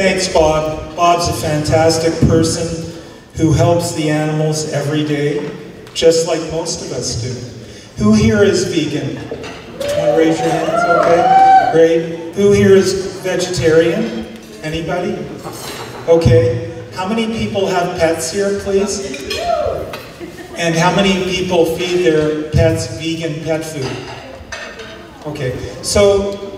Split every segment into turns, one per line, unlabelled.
Thanks, Bob. Bob's a fantastic person who helps the animals every day, just like most of us do. Who here is vegan? Want to raise your hands? Okay, great. Who here is vegetarian? Anybody? Okay. How many people have pets here, please? And how many people feed their pets vegan pet food? Okay, so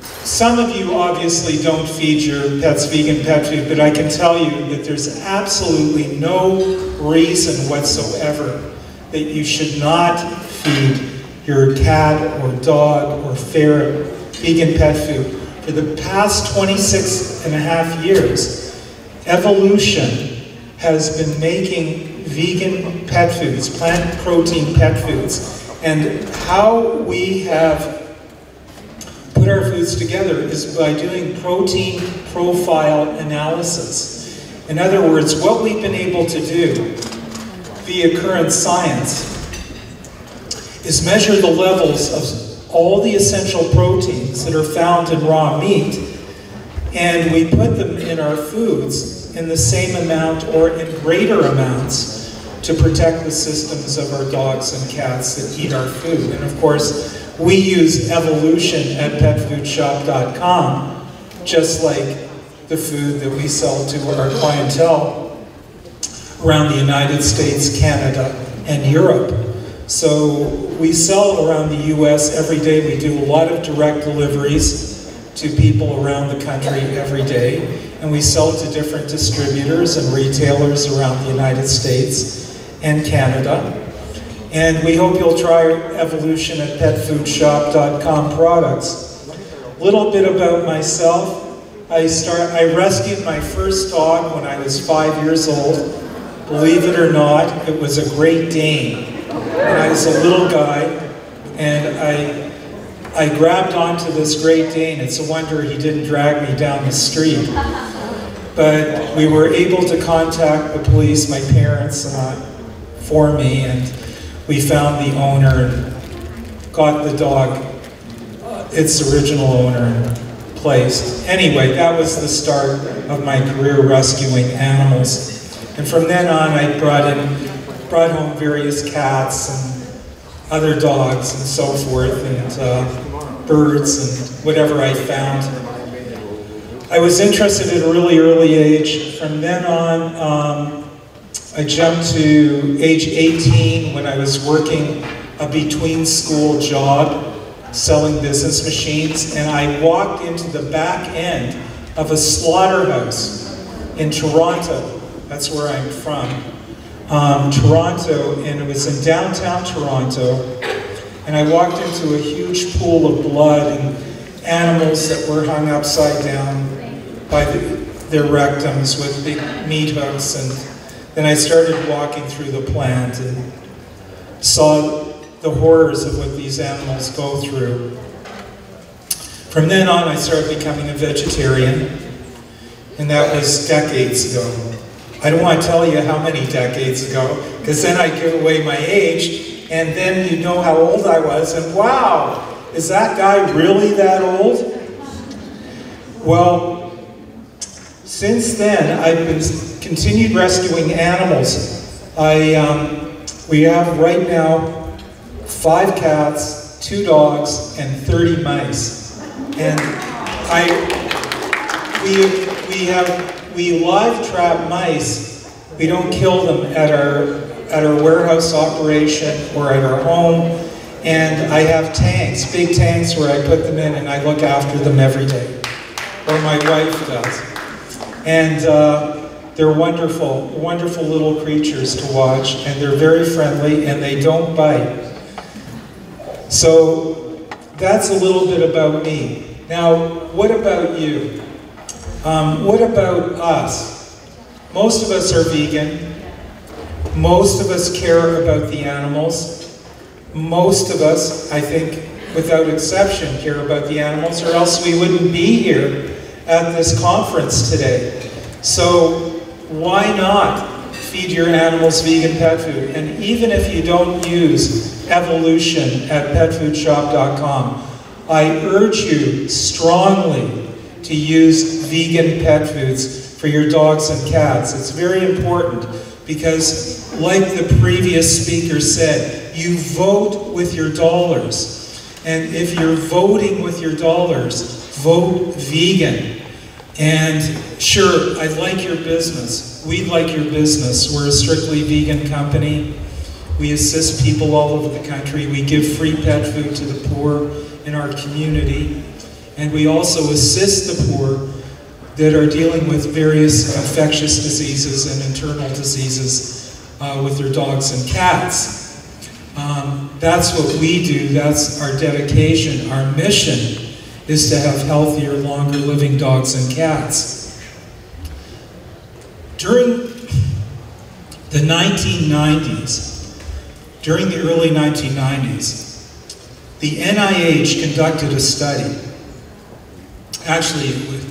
some of you obviously don't feed your pets vegan pet food, but I can tell you that there's absolutely no reason whatsoever that you should not feed your cat or dog or ferret vegan pet food. For the past 26 and a half years, evolution has been making vegan pet foods, plant protein pet foods, and how we have put our foods together is by doing protein profile analysis. In other words, what we've been able to do via current science is measure the levels of all the essential proteins that are found in raw meat, and we put them in our foods in the same amount or in greater amounts to protect the systems of our dogs and cats that eat our food. And of course, we use evolution at petfoodshop.com, just like the food that we sell to our clientele around the United States, Canada, and Europe. So we sell around the US every day. We do a lot of direct deliveries to people around the country every day. And we sell to different distributors and retailers around the United States and Canada. And we hope you'll try Evolution at petfoodshop.com products. A little bit about myself. I rescued my first dog when I was 5 years old. Believe it or not, it was a Great Dane. And I was a little guy, and I grabbed onto this Great Dane. It's a wonder he didn't drag me down the street. But we were able to contact the police, my parents, for me, and we found the owner and got the dog, its original owner, placed. Anyway, that was the start of my career rescuing animals. And from then on, I brought home various cats and other dogs and so forth, and birds and whatever I found. I was interested at a really early age. From then on, I jumped to age 18 when I was working a between-school job selling business machines, and I walked into the back end of a slaughterhouse in Toronto. That's where I'm from. Toronto, and it was in downtown Toronto, and I walked into a huge pool of blood and animals that were hung upside down by their rectums with big meat hooks, and then I started walking through the plant and saw the horrors of what these animals go through. From then on, I started becoming a vegetarian, and that was decades ago. I don't want to tell you how many decades ago, because then I'd give away my age, and then you'd know how old I was, and wow, is that guy really that old? Well, since then, I've been continued rescuing animals. We have right now 5 cats, 2 dogs, and 30 mice. And we live trap mice. We don't kill them at our warehouse operation or at our home. And I have tanks, big tanks, where I put them in, and I look after them every day, or my wife does. And they're wonderful, wonderful little creatures to watch, and they're very friendly, and they don't bite. So that's a little bit about me. Now, what about you? What about us? Most of us are vegan. Most of us care about the animals. Most of us, I think, without exception, care about the animals, or else we wouldn't be here at this conference today. So why not feed your animals vegan pet food? And even if you don't use Evolution at petfoodshop.com, I urge you strongly to use vegan pet foods for your dogs and cats. It's very important because, like the previous speaker said, you vote with your dollars. And if you're voting with your dollars, vote vegan. And sure, I like your business. We like your business. We're a strictly vegan company. We assist people all over the country. We give free pet food to the poor in our community. And we also assist the poor that are dealing with various infectious diseases and internal diseases with their dogs and cats. That's what we do. That's our dedication. Our mission is to have healthier, longer living dogs and cats. During the 1990s, during the early 1990s, the NIH conducted a study. Actually, it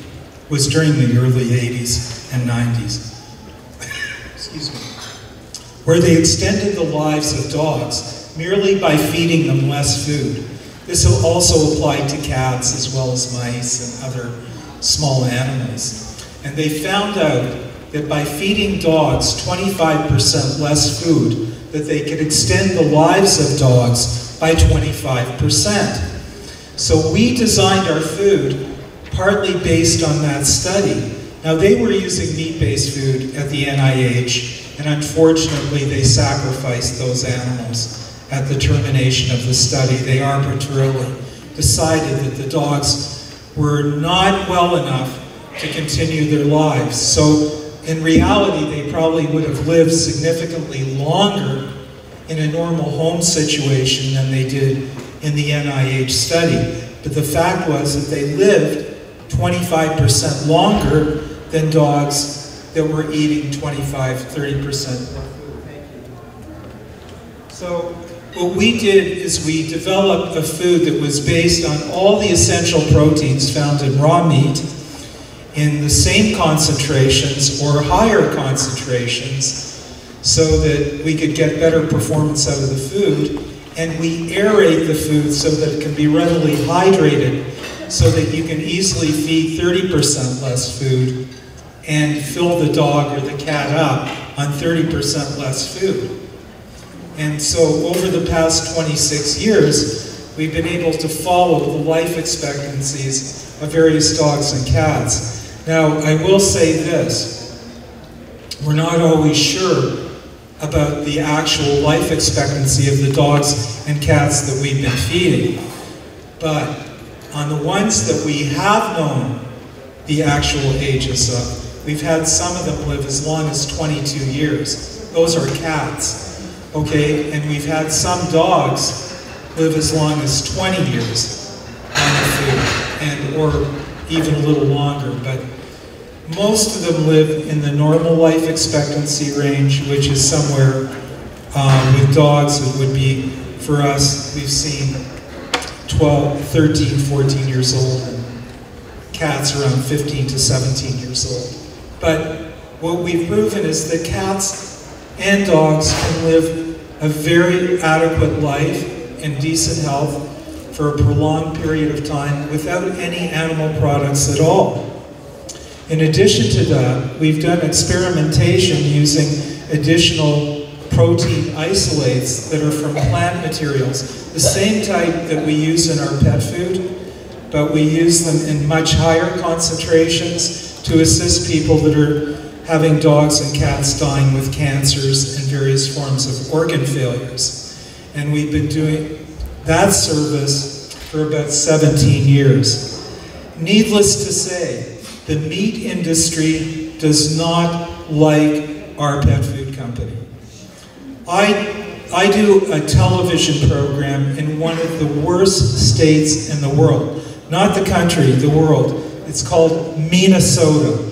was during the early 80s and 90s, excuse me, where they extended the lives of dogs merely by feeding them less food. This also applied to cats as well as mice and other small animals. And they found out that by feeding dogs 25% less food, that they could extend the lives of dogs by 25%. So we designed our food partly based on that study. Now, they were using meat-based food at the NIH, and unfortunately they sacrificed those animals at the termination of the study. They arbitrarily decided that the dogs were not well enough to continue their lives. So in reality, they probably would have lived significantly longer in a normal home situation than they did in the NIH study. But the fact was that they lived 25% longer than dogs that were eating 25, 30% more food. Thank you. So what we did is we developed a food that was based on all the essential proteins found in raw meat in the same concentrations or higher concentrations so that we could get better performance out of the food. And we aerate the food so that it can be readily hydrated so that you can easily feed 30% less food and fill the dog or the cat up on 30% less food. And so over the past 26 years, we've been able to follow the life expectancies of various dogs and cats. Now, I will say this, we're not always sure about the actual life expectancy of the dogs and cats that we've been feeding. But on the ones that we have known the actual ages of, we've had some of them live as long as 22 years. Those are cats. Okay, and we've had some dogs live as long as 20 years on the food, and or even a little longer. But most of them live in the normal life expectancy range, which is somewhere with dogs it would be, for us, we've seen 12, 13, 14 years old, and cats around 15 to 17 years old. But what we've proven is that cats and dogs can live a very adequate life in decent health for a prolonged period of time without any animal products at all. In addition to that, we've done experimentation using additional protein isolates that are from plant materials, the same type that we use in our pet food, but we use them in much higher concentrations to assist people that are having dogs and cats dying with cancers and various forms of organ failures. And we've been doing that service for about 17 years. Needless to say, the meat industry does not like our pet food company. I do a television program in one of the worst states in the world. Not the country, the world. It's called Minnesota.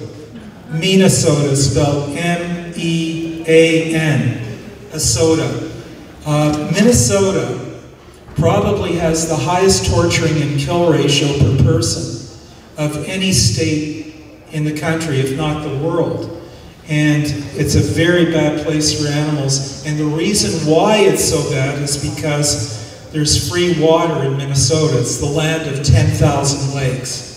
Minnesota, spelled M-E-A-N, Minnesota. Minnesota probably has the highest torturing and kill ratio per person of any state in the country, if not the world. And it's a very bad place for animals. And the reason why it's so bad is because there's free water in Minnesota. It's the land of 10,000 lakes.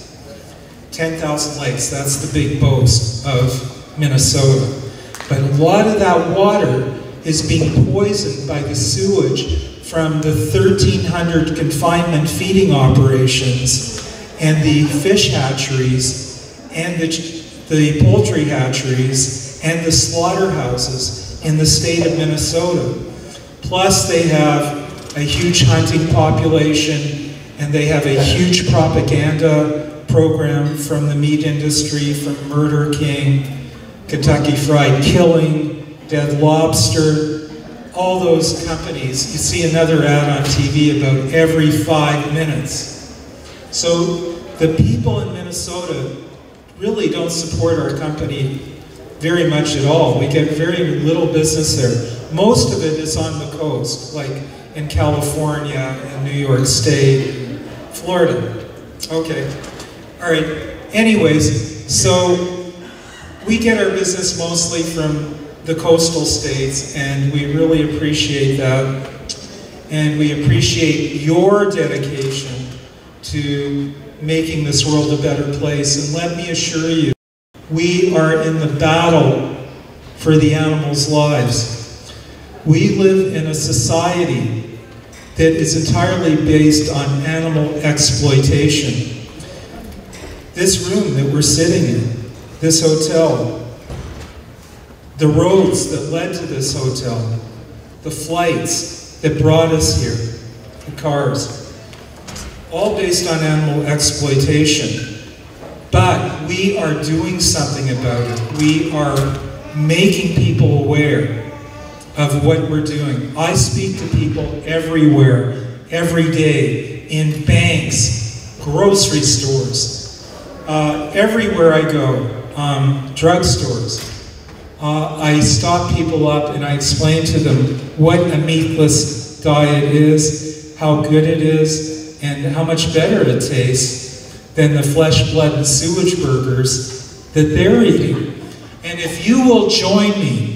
10,000 lakes, that's the big boast of Minnesota. But a lot of that water is being poisoned by the sewage from the 1,300 confinement feeding operations and the fish hatcheries and the poultry hatcheries and the slaughterhouses in the state of Minnesota. Plus they have a huge hunting population, and they have a huge propaganda program from the meat industry, from Murder King, Kentucky Fried Killing, Dead Lobster, all those companies. You see another ad on TV about every 5 minutes. So the people in Minnesota really don't support our company very much at all. We get very little business there. Most of it is on the coast, like in California and New York State, Florida. Okay, all right. Anyways, so we get our business mostly from the coastal states, and we really appreciate that. And we appreciate your dedication to making this world a better place. And let me assure you, we are in the battle for the animals' lives. We live in a society that is entirely based on animal exploitation. This room that we're sitting in, this hotel, the roads that led to this hotel, the flights that brought us here, the cars, all based on animal exploitation. But we are doing something about it. We are making people aware of what we're doing. I speak to people everywhere, every day, in banks, grocery stores, everywhere I go, drugstores. I stop people up and I explain to them what a meatless diet is, how good it is, and how much better it tastes than the flesh, blood, and sewage burgers that they're eating. And if you will join me,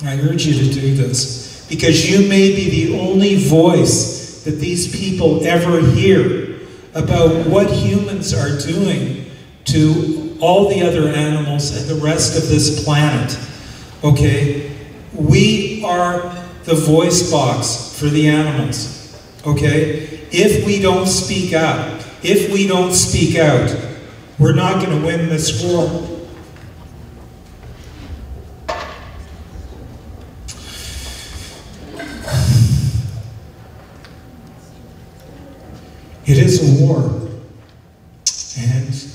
I urge you to do this, because you may be the only voice that these people ever hear about what humans are doing to all the other animals and the rest of this planet. Okay? We are the voice box for the animals. Okay? If we don't speak up, if we don't speak out, we're not going to win this war. It is a war, and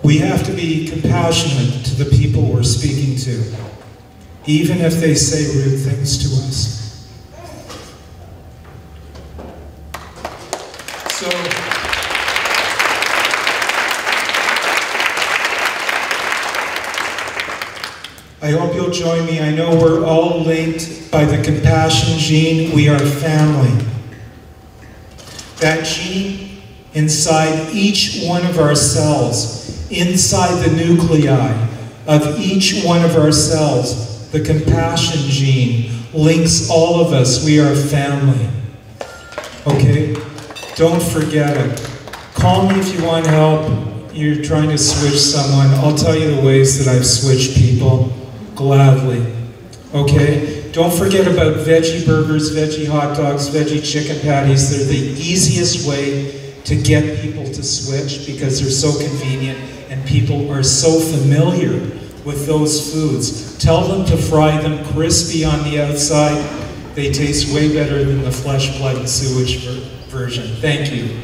we have to be compassionate to the people we're speaking to, even if they say rude things to us. So, I hope you'll join me. I know we're all linked by the compassion gene. We are family. That gene inside each one of our cells, inside the nuclei of each one of our cells, the compassion gene links all of us. We are family. Okay? Don't forget it. Call me if you want help. You're trying to switch someone. I'll tell you the ways that I've switched people gladly. Okay? Don't forget about veggie burgers, veggie hot dogs, veggie chicken patties. They're the easiest way to get people to switch because they're so convenient and people are so familiar with those foods. Tell them to fry them crispy on the outside. They taste way better than the flesh, blood, and sewage version. Thank you.